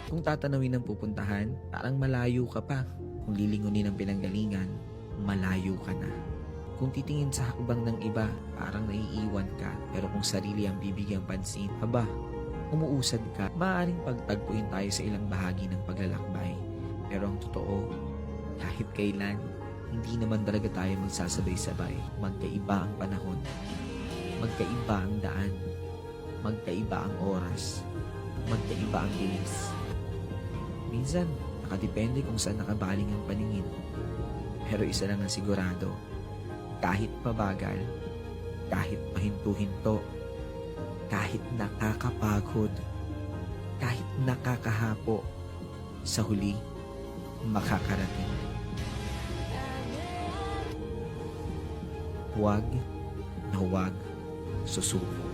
Kung tatanawin ng pupuntahan, parang malayo ka pa. Kung lilingunin ng pinanggalingan, malayo ka na. Kung titingin sa hakbang ng iba, parang naiiwan ka. Pero kung sarili ang bibigyang pansin, aba, umuusad ka. Maaaring pagtagpuin tayo sa ilang bahagi ng paglalakbay. Pero ang totoo, kahit kailan, hindi naman talaga tayo magsasabay-sabay. Magkaiba ang panahon. Magkaiba ang daan. Magkaiba ang oras. Magkaiba ang bilis. Minsan, nakadepende kung saan nakabaling ang paningin. Pero isa lang ang sigurado, kahit pabagal, kahit pahinto-hinto, kahit nakakapagod, kahit nakakahapo, sa huli, makakarating. Huwag na huwag susuko.